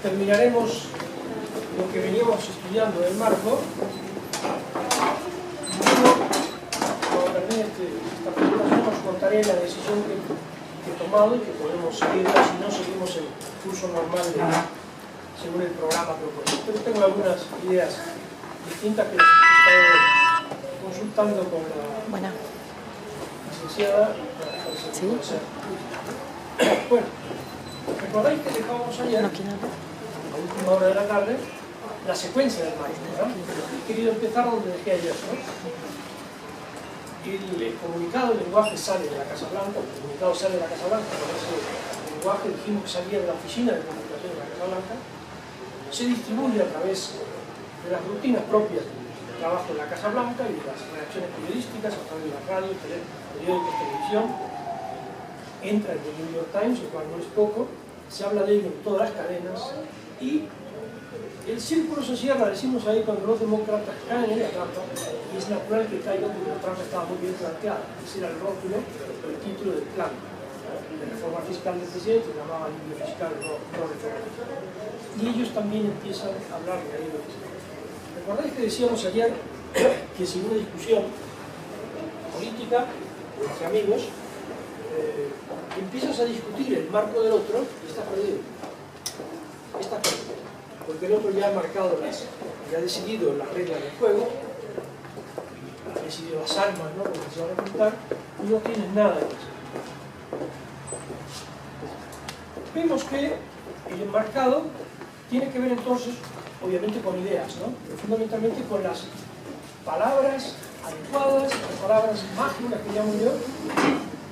terminaremos lo que veníamos estudiando del marco. Cuando termine esta presentación os contaré la decisión que he tomado y que podemos seguir, si no seguimos el curso normal según el programa propuesto. Pero tengo algunas ideas distintas que he estado consultando con la licenciada. ¿Sí? Bueno, recordáis que dejábamos ayer, a la última hora de la tarde, la secuencia del marco, ¿verdad? He querido empezar donde dejé ayer, ¿no? El comunicado, el lenguaje sale de la Casa Blanca, el comunicado sale de la Casa Blanca, con ese lenguaje dijimos que salía de la oficina de comunicación de la Casa Blanca, se distribuye a través de las rutinas propias del trabajo en la Casa Blanca y de las reacciones periodísticas, a través de la radio, periódicos, televisión, entra en el New York Times, lo cual no es poco, se habla de ello en todas las cadenas y el círculo se cierra, decimos ahí, cuando los demócratas caen en la trampa, y es natural que caigan porque la trampa estaba muy bien planteada. Ese era el rótulo, el título del plan de reforma fiscal del presidente, se llamaba alivio fiscal, no reforma fiscal. Y ellos también empiezan a hablar de alivio fiscal. ¿Recordáis que decíamos ayer que sin una discusión política entre amigos, empiezas a discutir el marco del otro y estás perdido? Estás perdido. Porque el otro ya ha marcado ya ha decidido las reglas del juego, ha decidido las armas, ¿no?, porque se van a enfrentar, y no tienes nada de eso. Vemos que el enmarcado tiene que ver entonces, obviamente, con ideas, ¿no?, pero fundamentalmente con las palabras adecuadas, las palabras mágicas que llamo yo,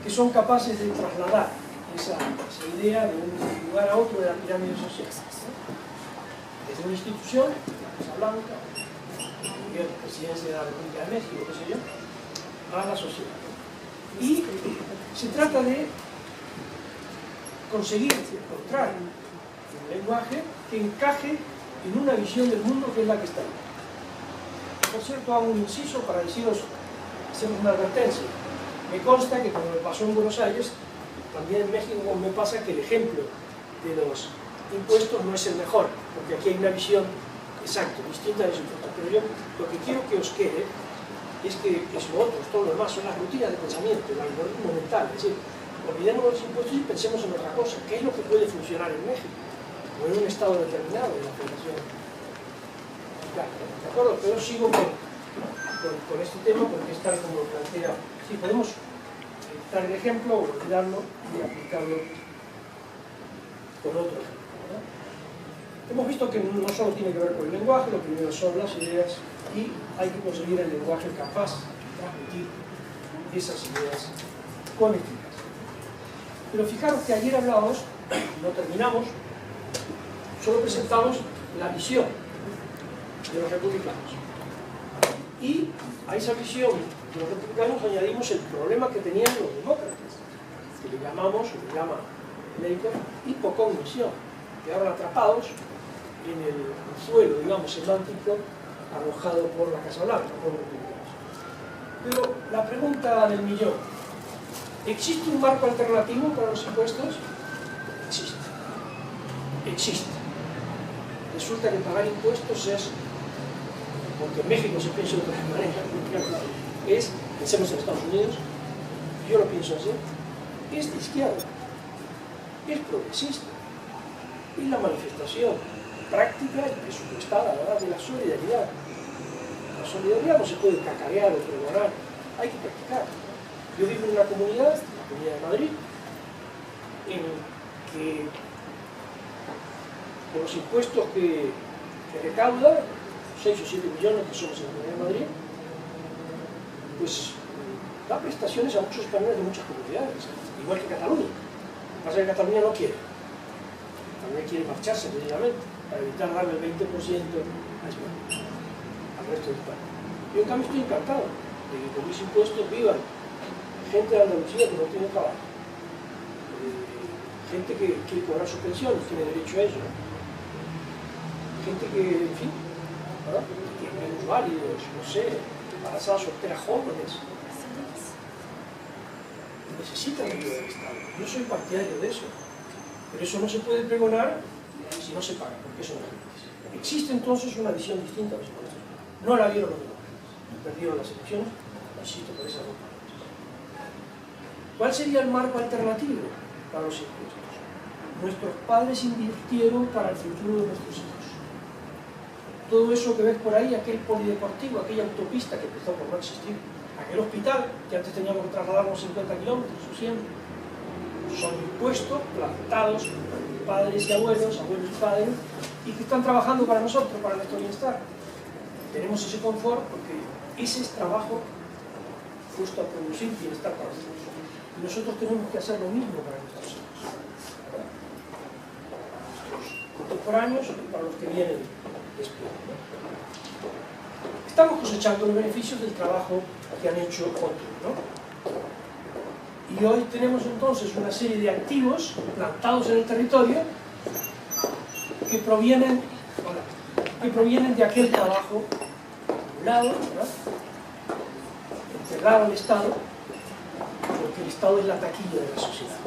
que son capaces de trasladar esa idea de un lugar a otro de la pirámide social. Desde una institución, la Casa Blanca, la Presidencia de la República de México, qué sé yo, a la sociedad. Y se trata de conseguir encontrar un lenguaje que encaje en una visión del mundo que es la que está ahí. Por cierto, hago un inciso para deciros, hacemos una advertencia. Me consta que, como me pasó en Buenos Aires, también en México me pasa que el ejemplo de los impuestos no es el mejor, porque aquí hay una visión exacta, distinta de los impuestos. Pero yo lo que quiero que os quede es que es lo otro, todo lo demás son las rutinas de pensamiento, el algoritmo mental. Es decir, olvidemos los impuestos y pensemos en otra cosa. ¿Qué es lo que puede funcionar en México? O en un estado determinado de la Federación. ¿De acuerdo? Pero sigo con este tema porque es tal como lo plantea. Sí, podemos dar el ejemplo, olvidarlo y aplicarlo con otro ejemplo. Hemos visto que no solo tiene que ver con el lenguaje, lo primero son las ideas y hay que conseguir el lenguaje capaz de transmitir esas ideas con eficacia. Pero fijaros que ayer hablábamos, no terminamos, solo presentamos la visión de los republicanos. Y a esa visión de los republicanos añadimos el problema que tenían los demócratas, que le llamamos, o le llama Leiker, hipocognición, quedaron atrapados en el suelo, digamos, semántico arrojado por la Casa Blanca, por los republicanos. Pero la pregunta del millón, ¿existe un marco alternativo para los impuestos? Existe. Existe. Resulta que pagar impuestos es, porque en México se piensa de otra manera, es, pensemos en Estados Unidos, yo lo pienso así, es de izquierda, es progresista, es la manifestación práctica y presupuestada, ¿verdad?, de la solidaridad. La solidaridad no se puede cacarear o pregonar, hay que practicar. Yo vivo en una comunidad, la Comunidad de Madrid, en que con los impuestos que recauda, 6 o 7 millones que somos en la Comunidad de Madrid, pues da prestaciones a muchos españoles de muchas comunidades, igual que Cataluña. Lo que pasa es que Cataluña no quiere. Cataluña quiere marcharse precisamente para evitar darle el 20% a España, al resto de España. Yo en cambio estoy encantado de que con mis impuestos vivan gente de Andalucía que no tiene trabajo, gente que quiere cobrar sus pensiones, tiene derecho a ello, gente que, en fin, ¿verdad?, que menos válidos, no sé, embarazadas, solteras, jóvenes, necesitan ayuda del Estado. Yo soy partidario de eso, pero eso no se puede pregonar si no se paga, porque eso no es. Existe entonces una visión distinta a los impuestos. No la vieron los demócratas, perdieron las elecciones, insisto, por esas dos palabras. ¿Cuál sería el marco alternativo para los impuestos? Nuestros padres invirtieron para el futuro de nuestros hijos. Todo eso que ves por ahí, aquel polideportivo, aquella autopista que empezó por no existir, aquel hospital que antes teníamos que trasladarnos 50 kilómetros o 100, son impuestos plantados por padres y abuelos, abuelos y padres, y que están trabajando para nosotros, para nuestro bienestar. Tenemos ese confort porque ese es trabajo puesto a producir bienestar para nosotros. Y nosotros tenemos que hacer lo mismo para nuestros hijos, ¿verdad? Nuestros contemporáneos y para los que vienen después, ¿no? Estamos cosechando los beneficios del trabajo que han hecho otros, ¿no? Y hoy tenemos entonces una serie de activos plantados en el territorio que provienen de aquel trabajo acumulado, ¿verdad? Enterrado al Estado, porque el Estado es la taquilla de la sociedad,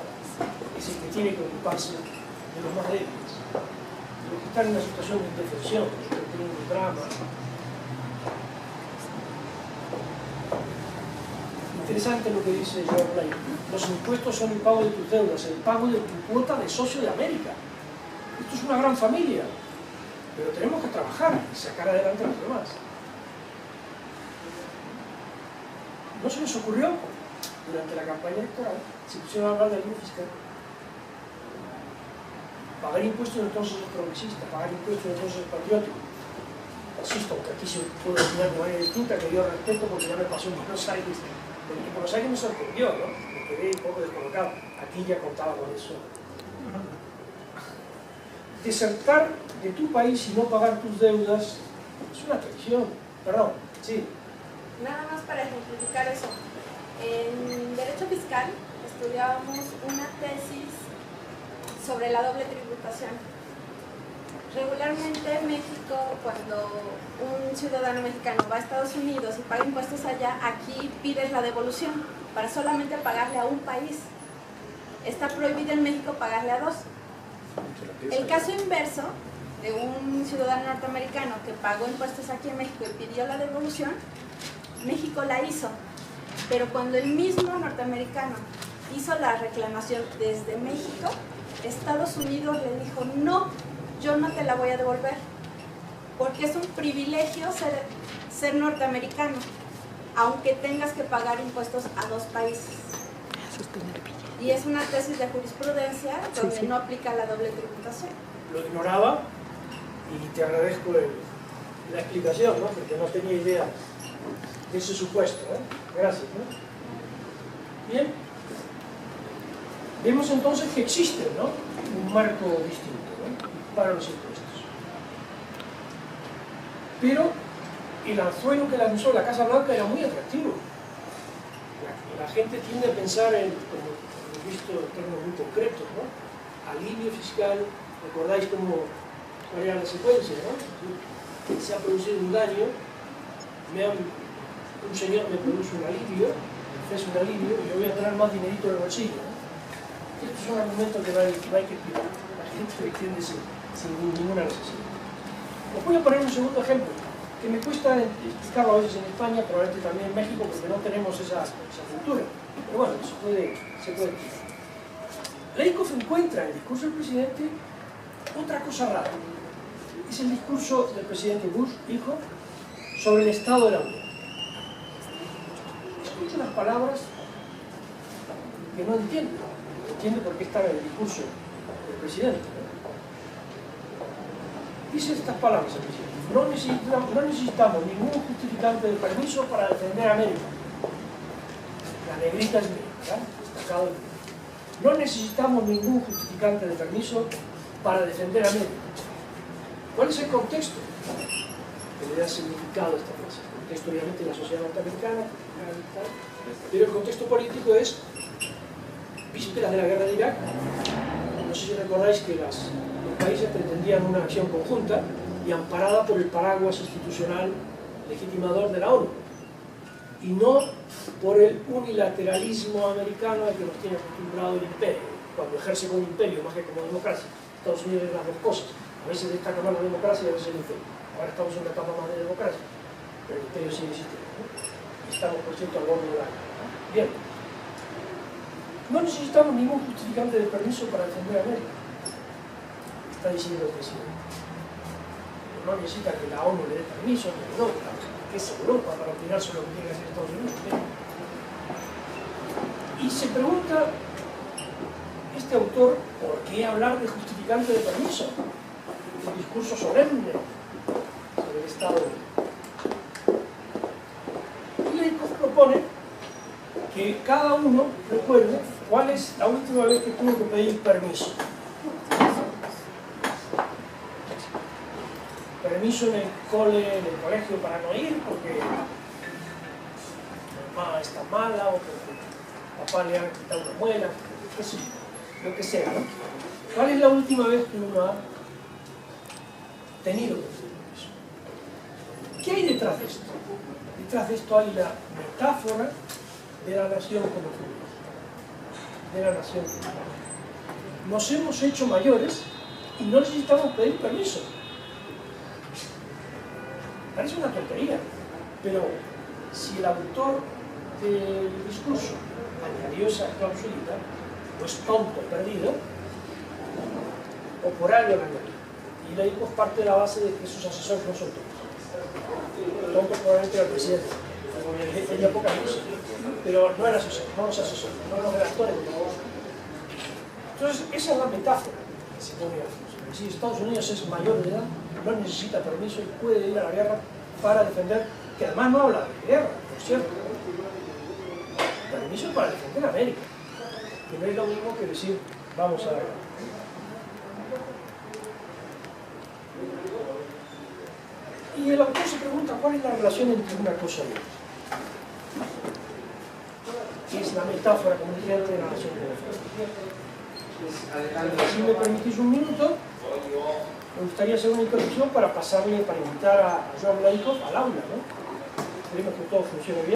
es el que tiene que ocuparse de los más débiles, de los que están en una situación de indefensión, de los que tienen un drama. Interesante lo que dice George Blake. Los impuestos son el pago de tus deudas, el pago de tu cuota de socio de América. Esto es una gran familia, pero tenemos que trabajar y sacar adelante a los demás. ¿No se les ocurrió? Durante la campaña electoral se pusieron a hablar del alivio fiscal. Pagar impuestos entonces es progresista, pagar impuestos entonces es patriótico. Insisto, aunque aquí se puede opinar de manera distinta, que yo respeto porque ya me pasó en Buenos Aires. En Buenos Aires me sorprendió, ¿no? Me quedé un poco descolocado. Aquí ya contaba con eso. Desertar de tu país y no pagar tus deudas es una traición. Perdón, sí. Nada más para ejemplificar eso. En Derecho Fiscal estudiábamos una tesis sobre la doble tributación. Regularmente en México, cuando un ciudadano mexicano va a Estados Unidos y paga impuestos allá, aquí pides la devolución para solamente pagarle a un país. Está prohibido en México pagarle a dos. El caso inverso de un ciudadano norteamericano que pagó impuestos aquí en México y pidió la devolución, México la hizo. Pero cuando el mismo norteamericano hizo la reclamación desde México, Estados Unidos le dijo, no, yo no te la voy a devolver, porque es un privilegio ser norteamericano, aunque tengas que pagar impuestos a dos países. Y es una tesis de jurisprudencia donde no aplica la doble tributación. Lo ignoraba y te agradezco la explicación, ¿no? Porque no tenía idea de ese supuesto, ¿eh? Gracias, ¿no? Bien. Vemos entonces que existe, ¿no?, un marco distinto, ¿no?, para los impuestos. Pero el anzuelo que lanzó la Casa Blanca era muy atractivo. La gente tiende a pensar en, como hemos visto, en términos muy concretos, ¿no? Alivio fiscal, recordáis cuál era la secuencia, ¿no? Se ha producido un daño, un señor me produce un alivio, me ofrece un alivio y yo voy a tener más dinerito en el bolsillo, ¿no? Esto es un argumento que no hay que explicar. La gente lo entiende sin ninguna necesidad. Os voy a poner un segundo ejemplo, que me cuesta explicarlo a veces en España, probablemente también en México, porque no tenemos esa cultura. Pero bueno, se puede explicar. Leikov encuentra en el discurso del presidente otra cosa rara. Es el discurso del presidente Bush, hijo, sobre el Estado de la Unión. Escucho unas palabras que no entiendo. No entiendo por qué están en el discurso del presidente. Dice estas palabras el presidente: no necesitamos ningún justificante de permiso para defender a América. La negrita es mía, ¿verdad? Destacado el mía. No necesitamos ningún justificante de permiso para defender a América. ¿Cuál es el contexto que le da significado a esta frase? El contexto, obviamente, de la sociedad norteamericana, pero el contexto político es vísperas de la guerra de Irak. No sé si recordáis que los países pretendían una acción conjunta y amparada por el paraguas institucional legitimador de la ONU, y no por el unilateralismo americano al que nos tiene acostumbrado el imperio, cuando ejerce como imperio más que como democracia. Estados Unidos es las dos cosas. A veces destaca más la democracia y a veces el imperio. Ahora estamos en una etapa más de democracia, pero el imperio sigue existiendo, ¿no? Estamos, por cierto, al borde del año, ¿no? Bien. No necesitamos ningún justificante de permiso para defender a América, está diciendo el presidente. No necesita que la ONU le dé permiso, ni Europa, que es Europa para opinar sobre lo que tiene que hacer Estados Unidos. Y se pregunta este autor, ¿por qué hablar de justificante de permiso? Un discurso solemne sobre el Estado Unido. Y Leykov propone que cada uno recuerde cuál es la última vez que tuvo que pedir permiso. Permiso en el colegio para no ir porque mamá está mala o porque papá le ha quitado una muela, lo que sea, ¿no? ¿Cuál es la última vez que uno ha tenido que pedir permiso? ¿Qué hay detrás de esto? Detrás de esto hay la metáfora de la nación como fútbol, de la nación como fútbol. Nos hemos hecho mayores y no necesitamos pedir permiso. Parece una tontería, pero si el autor del discurso añadió esa clausulita, pues tonto, perdido, o por algo la añadió. Y Leykov parte de la base de que sus asesores no son tontos. Tontos probablemente era el presidente, porque tenía poca luz, pero no era asesor, no los asesores, no los redactores. Entonces, esa es la metáfora que se pone a hacer. Si Estados Unidos es mayor de edad, no necesita permiso y puede ir a la guerra para defender, que además no habla de guerra, por cierto. Permiso para defender a América, que no es lo mismo que decir, vamos a la guerra. Y el autor se pregunta cuál es la relación entre una cosa y otra. Que es la metáfora, como dije antes, de la nación de la. Si me permitís un minuto, me gustaría hacer una introducción para invitar a Joan Leykov al aula, ¿no? Esperemos que todo funcione bien.